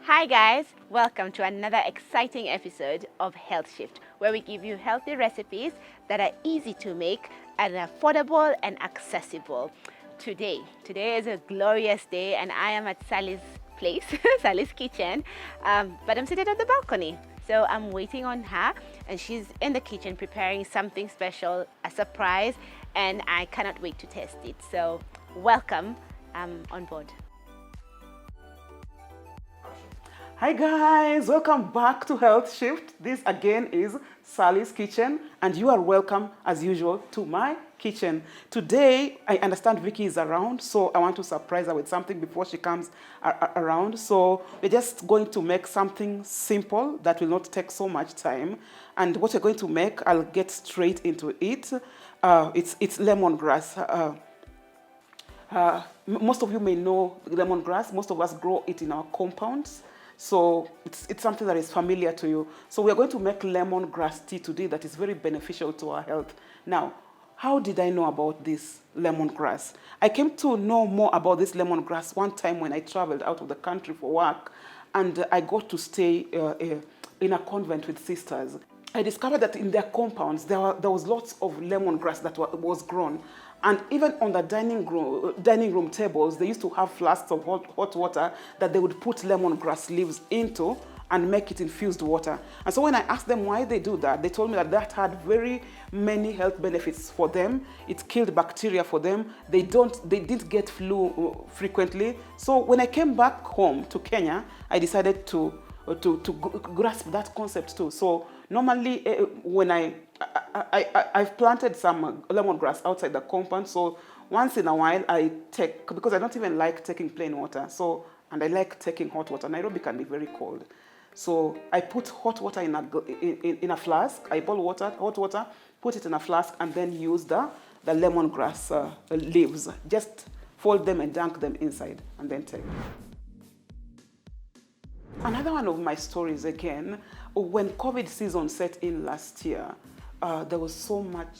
Hi guys, welcome to another exciting episode of Health Shift, where we give you healthy recipes that are easy to make and affordable and accessible. Today is a glorious day and I am at Sally's place, Sally's kitchen, but I'm seated on the balcony. So I'm waiting on her and she's in the kitchen preparing something special, a surprise, and I cannot wait to test it. So welcome, on board. Hi guys, welcome back to Health Shift. This again is Sally's kitchen and you are welcome as usual to my kitchen. Today, I understand Vicky is around, so I want to surprise her with something before she comes around. So we're just going to make something simple that will not take so much time. And what we're going to make, I'll get straight into it. It's lemongrass. Most of you may know lemongrass. Most of us grow it in our compounds. So it's something that is familiar to you. So we're going to make lemongrass tea today that is very beneficial to our health. Now, how did I know about this lemongrass? I came to know more about this lemongrass one time when I traveled out of the country for work, and I got to stay in a convent with sisters. I discovered that in their compounds there was lots of lemongrass that was grown, and even on the dining room tables they used to have flasks of hot water that they would put lemongrass leaves into and make it infused water. And so when I asked them why they do that, they told me that had very many health benefits for them. It killed bacteria for them. They didn't get flu frequently. So when I came back home to Kenya, I decided to grasp that concept too. So normally when I've planted some lemongrass outside the compound, so once in a while I take, because I don't even like taking plain water, and I like taking hot water. Nairobi can be very cold. So I put hot water in a flask. I boil hot water, put it in a flask, and then use the lemongrass leaves. Just fold them and dunk them inside, and then take. Another one of my stories again, when COVID season set in last year, there was so much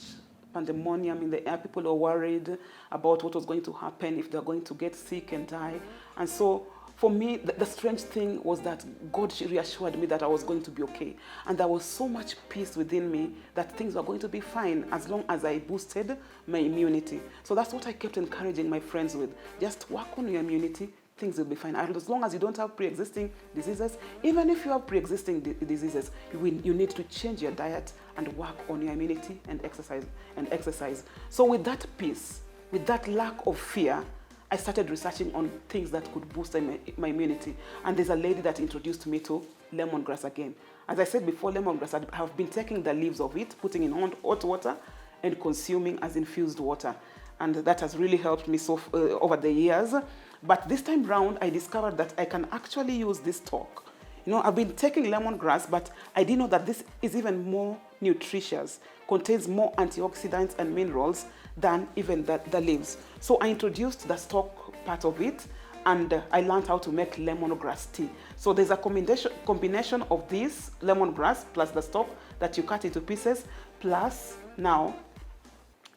pandemonium in the air. People were worried about what was going to happen, if they're going to get sick and die. And so for me, the strange thing was that God reassured me that I was going to be okay. And there was so much peace within me that things were going to be fine as long as I boosted my immunity. So that's what I kept encouraging my friends with. Just work on your immunity. Things will be fine. And as long as you don't have pre-existing diseases, even if you have pre-existing diseases, you need to change your diet and work on your immunity and exercise. So with that peace, with that lack of fear, I started researching on things that could boost my immunity. And there's a lady that introduced me to lemongrass again. As I said before, lemongrass, I have been taking the leaves of it, putting in hot water, and consuming as infused water. And that has really helped me over the years. But this time round, I discovered that I can actually use this stalk. You know, I've been taking lemongrass, but I didn't know that this is even more nutritious, contains more antioxidants and minerals than even the leaves. So I introduced the stalk part of it, and I learned how to make lemongrass tea. So there's a combination of this lemongrass plus the stalk that you cut into pieces, plus now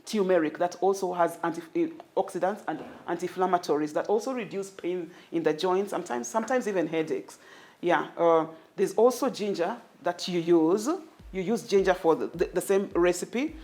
turmeric that also has antioxidants and anti-inflammatories that also reduce pain in the joints, sometimes even headaches. Yeah, there's also ginger that you use. You use ginger for the same recipe.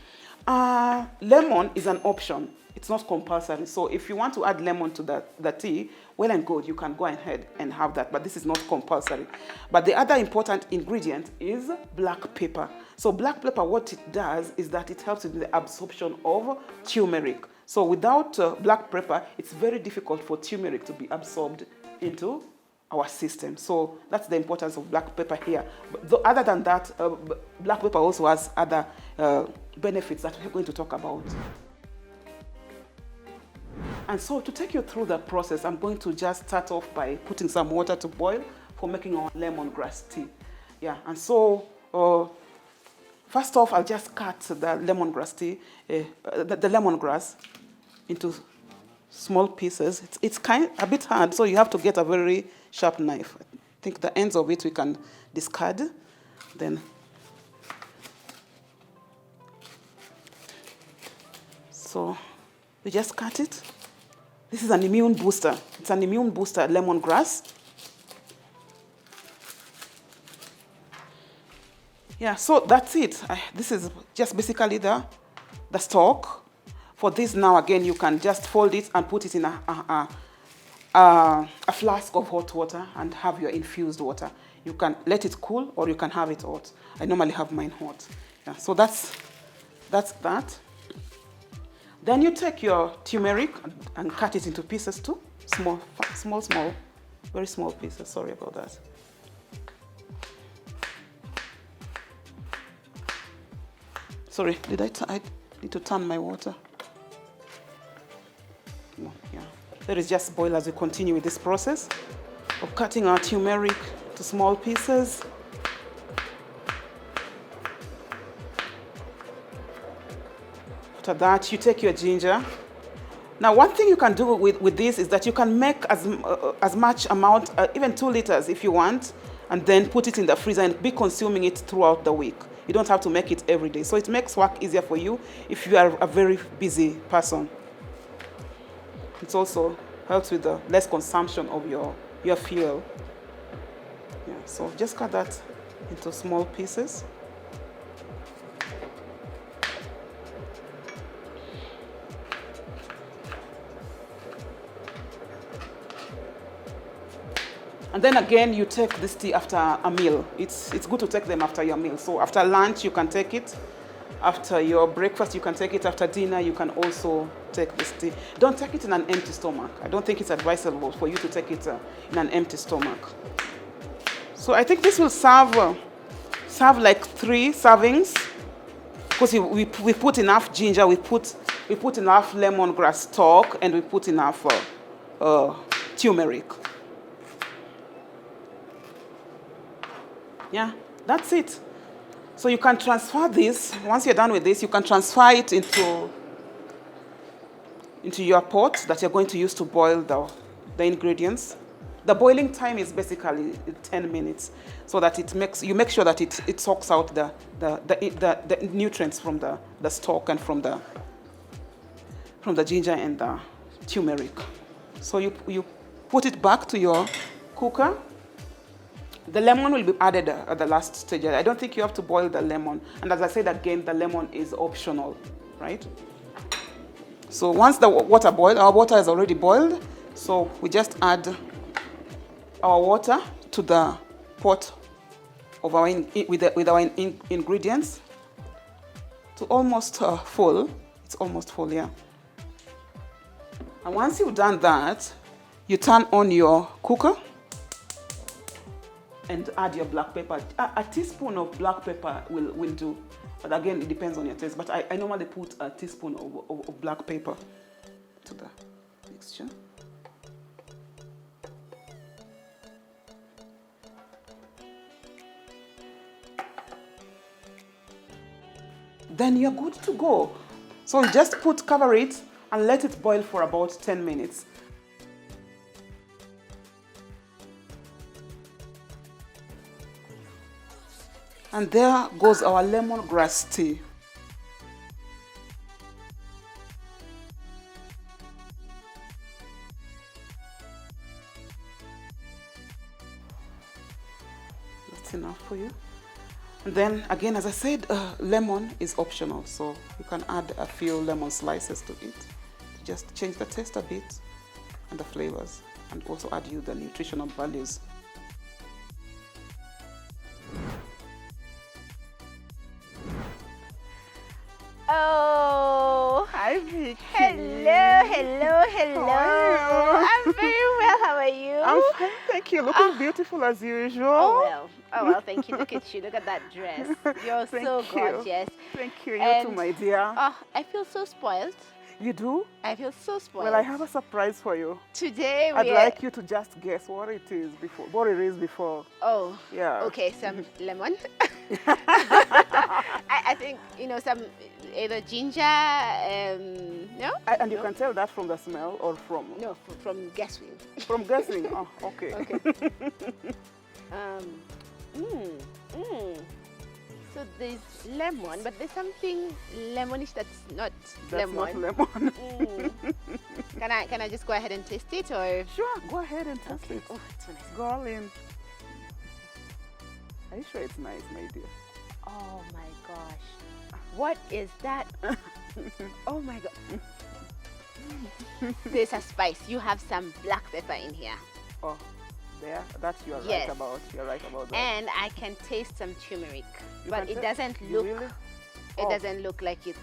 Lemon is an option. It's not compulsory. So if you want to add lemon to the tea, well and good, you can go ahead and have that, but this is not compulsory. But the other important ingredient is black pepper. So black pepper, what it does is that it helps in the absorption of turmeric. So without black pepper, it's very difficult for turmeric to be absorbed into our system. So that's the importance of black pepper here. But other than that, black pepper also has other benefits that we're going to talk about. And so to take you through the process, I'm going to just start off by putting some water to boil for making our lemongrass tea. Yeah, and so first off, I'll just cut the lemongrass tea, the lemongrass into small pieces. It's a bit hard, so you have to get a very sharp knife. I think the ends of it we can discard. Then, so we just cut it. This is an immune booster. It's an immune booster, lemongrass. Yeah, so that's it. This is just basically the stock. For this now, again, you can just fold it and put it in a flask of hot water and have your infused water. You can let it cool or you can have it hot. I normally have mine hot. Yeah, so that's that. Then you take your turmeric and cut it into pieces too. Small, very small pieces. Sorry about that. Sorry, I need to turn my water? No, yeah. Let us just boil as we continue with this process of cutting our turmeric to small pieces. After that, you take your ginger. Now, one thing you can do with this is that you can make as much amount, even 2 liters if you want, and then put it in the freezer and be consuming it throughout the week. You don't have to make it every day. So it makes work easier for you if you are a very busy person. It also helps with the less consumption of your fuel. Yeah, so just cut that into small pieces. And then again, you take this tea after a meal. It's good to take them after your meal. So after lunch, you can take it. After your breakfast, you can take it. After dinner, you can also take this tea. Don't take it in an empty stomach. I don't think it's advisable for you to take it in an empty stomach. So I think this will serve like 3 servings, because we put enough ginger, we put enough lemongrass stalk, and we put enough turmeric. Yeah, that's it. So you can transfer this. Once you're done with this, you can transfer it into your pot that you're going to use to boil the ingredients. The boiling time is basically 10 minutes, so that you make sure that it soaks out the nutrients from the stalk and from the ginger and the turmeric. So you put it back to your cooker. The lemon will be added at the last stage. I don't think you have to boil the lemon. And as I said again, the lemon is optional, right? So once the water boils, our water is already boiled. So we just add our water to the pot of with our ingredients to almost full. It's almost full, yeah. And once you've done that, you turn on your cooker and add your black pepper. A teaspoon of black pepper will do. But again, it depends on your taste. But I normally put a teaspoon of black pepper to the mixture. Then you're good to go. So you just cover it and let it boil for about 10 minutes. And there goes our lemongrass tea. That's enough for you. And then again, as I said, lemon is optional, so you can add a few lemon slices to it to just change the taste a bit and the flavors, and also add you the nutritional values. Oh, Hi, Vicky. hello. I'm very well. How are you? I'm fine, thank you. Looking beautiful as usual. Oh well, thank you. Look at you. Look at that dress. You're so gorgeous. Thank you. You And, too, my dear. I feel so spoiled. You do? I feel so spoiled. Well, I have a surprise for you. Today I'd like you to just guess what it is before. Oh. Yeah. Okay, some lemon. I think some either ginger. No. And you No? can tell that from the smell or from? No, from guessing. From guessing. Oh, okay. Okay. So there's lemon, but there's something lemonish that's not That's lemon. not lemon. Can I just go ahead and taste it, or? Sure, go ahead and taste Okay. it. Oh, it's so nice. Go all in. Are you sure it's nice, my dear? Oh my gosh. What is that? Oh my god. There's a spice. You have some black pepper in here. Oh, there. That's you are Yes. right about. You're right about that. And I can taste some turmeric. You But can it ta- doesn't you look really? it Oh, doesn't look like it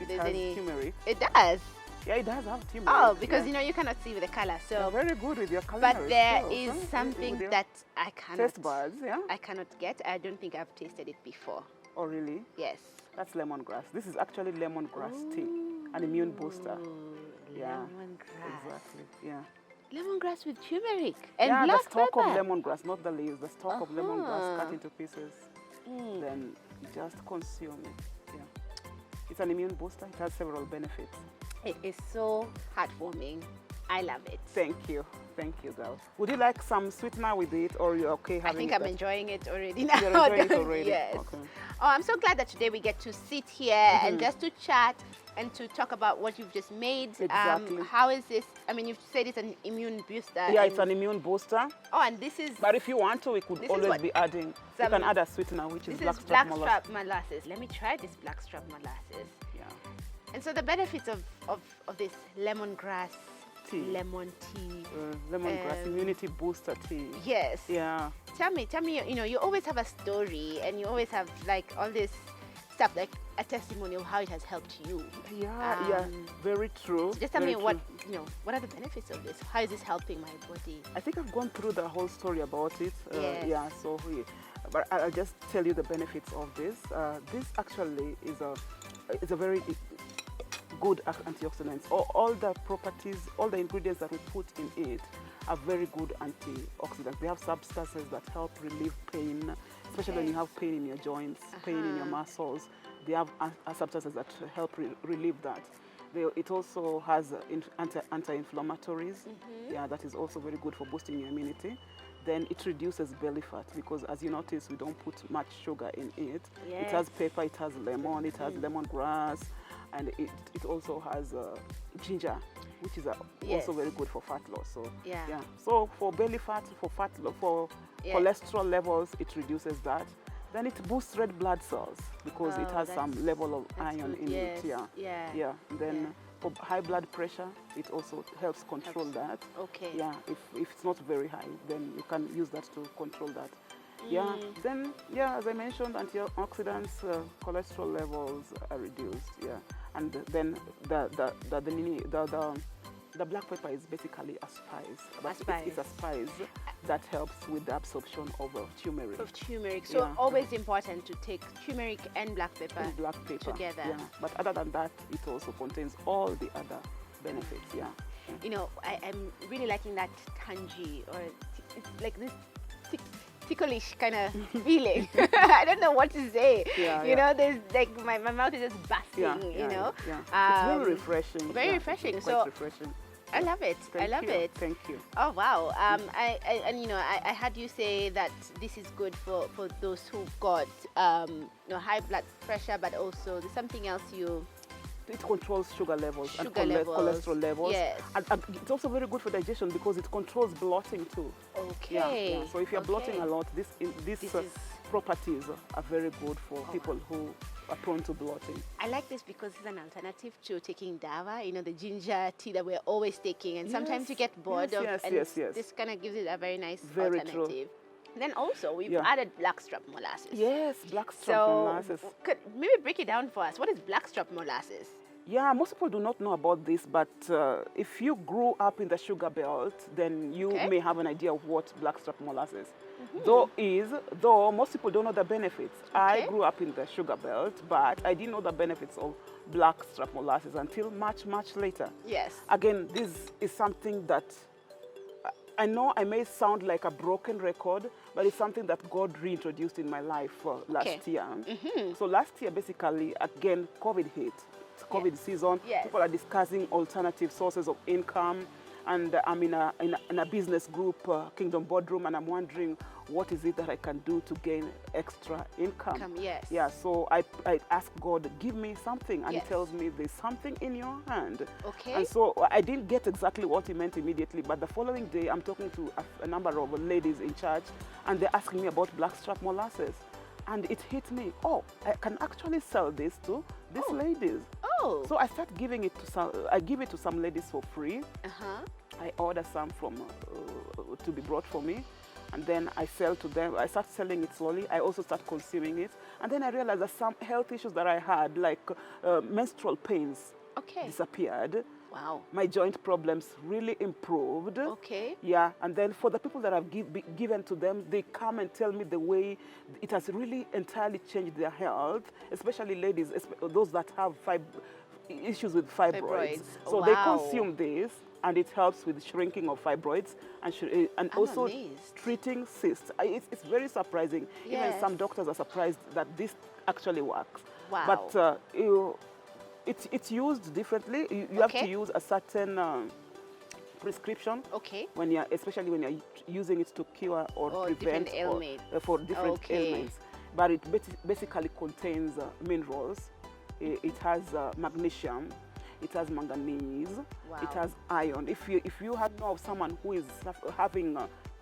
there's has any turmeric. It does. Yeah, it does have turmeric. Oh, because yeah. you know you cannot see with the color. You're So very good with your culinary but there skills, is huh? something With your that I cannot taste buds, yeah? I cannot get. I don't think I've tasted it before. Oh, really? Yes. That's lemongrass. This is actually lemongrass tea, an immune booster. Ooh, Yeah, lemongrass. exactly. Yeah. Lemongrass with turmeric and Yeah, black the stalk pepper. of lemongrass, not the leaves. The stalk of lemongrass cut Uh-huh. into pieces. Mm. Then just consume it. Yeah. It's an immune booster. It has several benefits. It is so heartwarming. I love it. Thank you. Thank you, girls. Would you like some sweetener with it, or you're okay I having think it I'm that- enjoying it already now. You're enjoying it already? Yes. Okay. Oh, I'm so glad that today we get to sit here and just to chat and to talk about what you've just made. Exactly. How is this? I mean, you've said it's an immune booster. Yeah, it's and- an immune booster. Oh, and this is But if you want to, we could This is always what- be adding. You some- can add a sweetener, which is this is blackstrap blackstrap molasses. molasses. Let me try this blackstrap molasses. Yeah. And so the benefits of this lemongrass Tea. lemon tea. Lemongrass immunity booster tea. Yes. Yeah. Tell me, you know, you always have a story and you always have like all this stuff, like a testimony of how it has helped you. Yeah, very true. So just tell me very what, true. you know, what are the benefits of this? How is this helping my body? I think I've gone through the whole story about it. Yes. Yeah, so but I'll just tell you the benefits of this. This actually is a very good antioxidant. All the properties, all the ingredients that we put in it are very good antioxidants. They have substances that help relieve pain, especially when you have pain in your joints, pain in your muscles. They have substances that help relieve that. It also has anti-inflammatories. Yeah, that is also very good for boosting your immunity. Then it reduces belly fat because, as you notice, we don't put much sugar in it. It has pepper, it has lemon, it has lemongrass, and it also has ginger, which is also very good for fat loss. So yeah. So for belly fat, for fat loss, for cholesterol levels, it reduces that. Then it boosts red blood cells because it has some level of iron in it. Yeah. Then for high blood pressure, it also helps control that. Okay. Yeah. If it's not very high, then you can use that to control that. Yeah. Then as I mentioned, antioxidants, cholesterol levels are reduced. Yeah. And then the black pepper is basically a spice. But it's a spice that helps with the absorption of turmeric. So always important to take turmeric and black pepper, together. Yeah. But other than that, it also contains all the other benefits. Yeah. You know, I'm really liking that tangy, or it's like this ticklish kind of feeling. I don't know what to say. You know, there's like my mouth is just busting. You know, it's very refreshing. Very refreshing. Quite so refreshing. I love it. I love it. Thank you. Oh wow. And you know, I had you say that this is good for those who've got high blood pressure, but also there's something else you. It controls sugar levels and cholesterol levels. Yes. And it's also very good for digestion because it controls bloating too. Okay. Yeah. So if you're bloating a lot, these properties are very good for people who are prone to bloating. I like this because it's an alternative to taking dava, you know, the ginger tea that we're always taking, and sometimes you get bored of and this kind of gives it a very nice alternative. True. Then also we've added blackstrap molasses. Yes, blackstrap molasses. Could maybe break it down for us. What is blackstrap molasses? Yeah, most people do not know about this, but if you grew up in the sugar belt, then you may have an idea of what blackstrap molasses though most people don't know the benefits. I grew up in the sugar belt, but I didn't know the benefits of blackstrap molasses until much, much later. Yes. Again, this is something that I know I may sound like a broken record, but it's something that God reintroduced in my life last year. So last year, basically, again, COVID hit. It's COVID season. People are discussing alternative sources of income. And I'm in a business group, Kingdom Boardroom, and I'm wondering what is it that I can do to gain extra income. Yeah, so I asked God, give me something, and He tells me there's something in your hand. And so I didn't get exactly what He meant immediately, but the following day I'm talking to a number of ladies in church, and they're asking me about blackstrap molasses. And it hit me, oh, I can actually sell this to these ladies. Oh. So I start giving it to some, I give it to some ladies for free. I order some from, to be brought for me. And then I sell to them. I start selling it slowly. I also start consuming it. And then I realized that some health issues that I had, like menstrual pains, disappeared. Wow. My joint problems really improved. Okay. Yeah, and then for the people that I've given to them, they come and tell me the way it has really entirely changed their health, especially ladies, those that have issues with fibroids. So they consume this, and it helps with shrinking of fibroids and also treating cysts. It's very surprising. Yes. Even some doctors are surprised that this actually works. Wow. But it's used differently. You have to use a certain prescription. Okay. Especially when you're using it to cure or prevent different ailments. For different ailments. But it basically contains minerals. It has magnesium. It has manganese. Wow. It has iron. If you know of someone who is having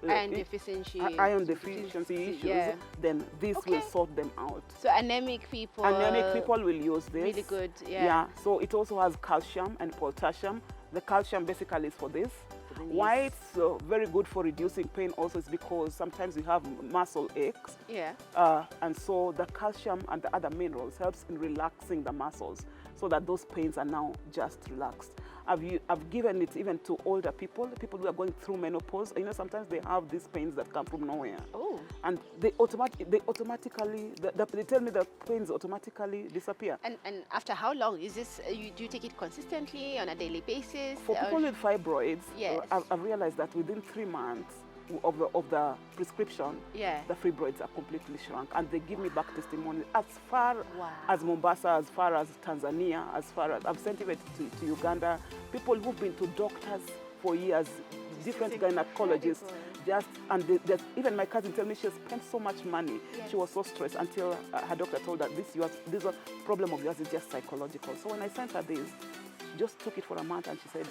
iron deficiency issues, then this will sort them out. So anemic people will use this. Really good, Yeah, so it also has calcium and potassium. The calcium basically is for this. Why it's very good for reducing pain also is because sometimes you have muscle aches. Yeah. And so the calcium and the other minerals helps in relaxing the muscles so that those pains are now just relaxed. I've given it even to older people who are going through menopause. You know, sometimes they have these pains that come from nowhere. Oh. And they automatically, they tell me the pains automatically disappear. And after how long? Is this, do you take it consistently on a daily basis? For people with fibroids, yes. I've realized that within 3 months of the prescription, the fibroids are completely shrunk, and they give me back testimony as far as Mombasa, as far as Tanzania, as far as I've sent it to Uganda. People who've been to doctors for years, different gynecologists, even my cousin told me she spent so much money. She was so stressed until her doctor told her this problem of yours is just psychological. So when I sent her this, she just took it for a month, and she said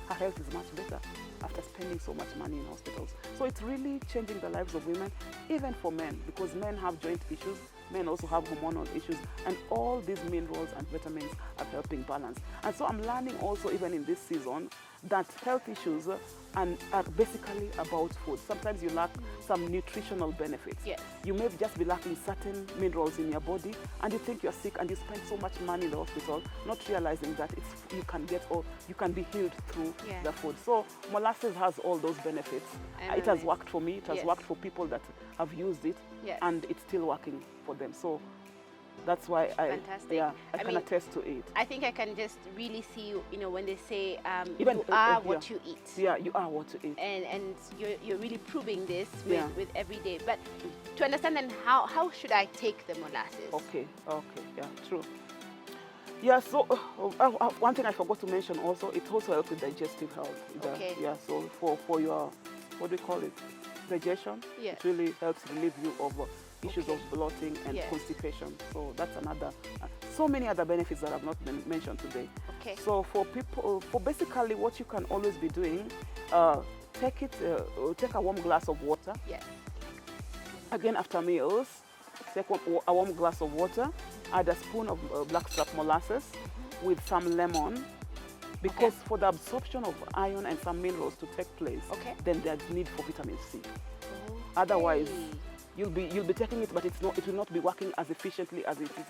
her health is much better after spending so much money in hospitals. So it's really changing the lives of women, even for men, because men have joint issues, men also have hormonal issues, and all these minerals and vitamins are helping balance. And so I'm learning also, even in this season, that health issues are basically about food. Sometimes you lack some nutritional benefits. Yes. You may just be lacking certain minerals in your body, and you think you're sick, and you spend so much money in the hospital, not realizing that you can be healed through the food. So molasses has all those benefits. It has worked for me. It has worked for people that have used it, and it's still working for them. So that's why I can attest to it. I think I can just really see, when they say even, you are what you eat. Yeah, you are what you eat. And you're really proving this with every day. But to understand then, how should I take the molasses? Okay, yeah, true. Yeah, so one thing I forgot to mention also, it also helps with digestive health. Okay. Yeah, so for your, what do you call it, digestion, it really helps relieve you of issues of bloating and constipation. So that's another, so many other benefits that have not been mentioned today. Okay. So for people, for basically what you can always be doing, take a warm glass of water. Yes. Again, after meals, take a warm glass of water, add a spoon of blackstrap molasses with some lemon, because for the absorption of iron and some minerals to take place, then there's need for vitamin C. Otherwise, you'll be taking it, but it will not be working as efficiently as it is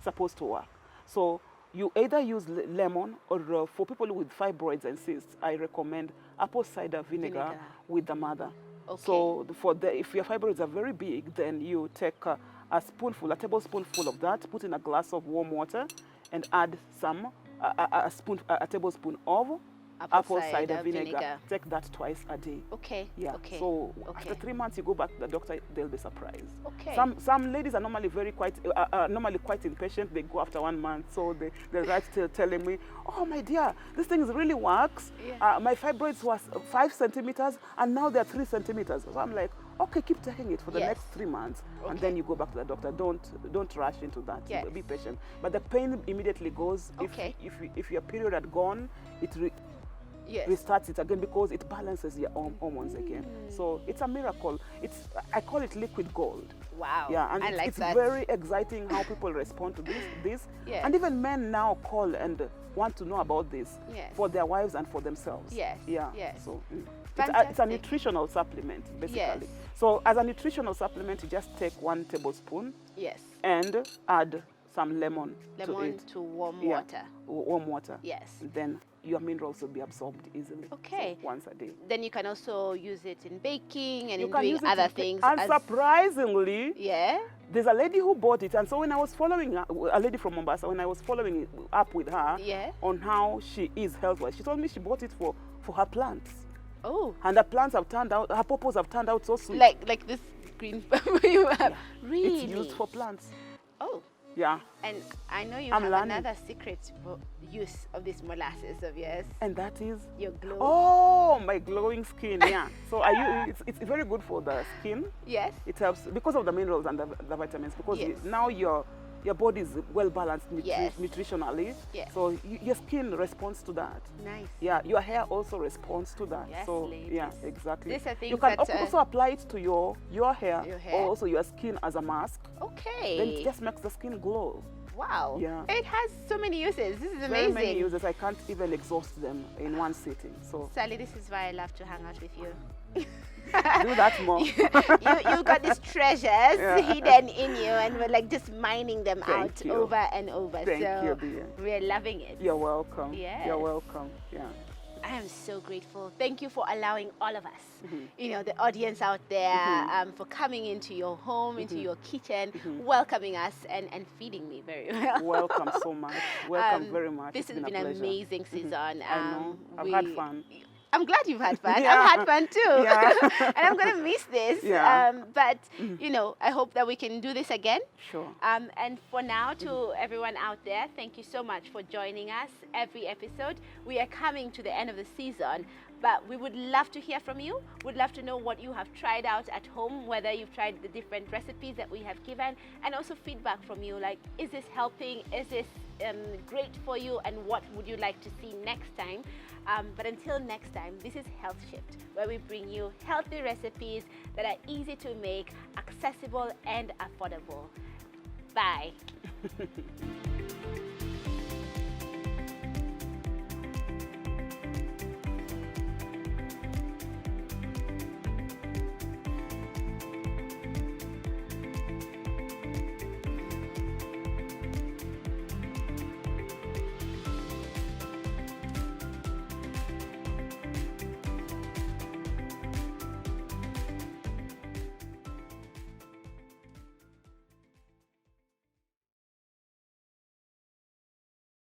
supposed to work. So you either use lemon, or for people with fibroids and cysts, I recommend apple cider vinegar with the mother. Okay. So if your fibroids are very big, then you take a tablespoonful of that, put in a glass of warm water, and add a tablespoon of apple cider vinegar. Take that twice a day. Okay. Yeah. Okay. So after 3 months, you go back to the doctor, they'll be surprised. Okay. Some ladies are normally quite impatient. They go after 1 month, so they'll write telling me, "Oh my dear, this thing really works. My fibroids was 5 centimeters, and now they're 3 centimeters." So I'm like, okay, keep taking it for the next 3 months, and then you go back to the doctor. Don't rush into that. Yes. Be patient. But the pain immediately goes. Okay. If your period had gone, Yes. restarts it again because it balances your hormones again. So it's a miracle. I call it liquid gold. Wow. Yeah, and I like it's that. very exciting how people respond to this. Yes. And even men now call and want to know about this Yes. for their wives and for themselves. Yes. Yeah. Yes. So it's a Fantastic. nutritional supplement, basically. Yes. So as a nutritional supplement, you just take 1 tablespoon Yes. and add some lemon to Lemon it. to warm Yeah, water. warm water. Yes. Then your minerals will be absorbed easily. Okay. So once a day. Then you can also use it in baking and You in can doing use it other in things. And surprisingly, Yeah. there's a lady who bought it, and so when I was following her, a lady from Mombasa, when I was following up with her Yeah. on how she is health-wise, she told me she bought it for her plants. Oh. And the plants have turned out, her purples have turned out so sweet. Like this green pepper you have. Yeah. Really? It's used for plants. Oh. Yeah. And I know you I'm have learning. another secret use of this molasses of yours. And that is Your glow. oh, my glowing skin. Yeah. So it's very good for the skin. Yes. It helps because of the minerals and the vitamins. Because Yes. now your body is well balanced Yes. nutritionally. Yes. So your skin responds to that. Nice. Yeah, your hair also responds to that. Yes, so ladies. yeah, exactly. These are things you can that, also apply it to your hair, Your hair. or also your skin as a mask. Okay. Then it just makes the skin glow. Wow. Yeah. It has so many uses. This is Very amazing. many uses. I can't even exhaust them in one sitting. So Sally, this is why I love to hang out with you. do that more. you got these treasures hidden in you, and we're like just mining them Thank out you. over and over. Thank so you, dear. we're loving it. You're welcome. Yes. You're welcome. Yeah. I am so grateful. Thank you for allowing all of us, you know, the audience out there, for coming into your home, into your kitchen, welcoming us and feeding me very well. Welcome so much. Welcome very much. This It's has been a an pleasure. amazing season. I know. I've had fun. I'm glad you've had fun. Yeah. I've had fun too. Yeah. And I'm going to miss this. Yeah. But, you know, I hope that we can do this again. Sure. And for now, to everyone out there, thank you so much for joining us every episode. We are coming to the end of the season, but we would love to hear from you. We'd love to know what you have tried out at home, whether you've tried the different recipes that we have given, and also feedback from you, like, is this helping? Is this great for you? And what would you like to see next time? But until next time, this is Health Shift, where we bring you healthy recipes that are easy to make, accessible and affordable. Bye.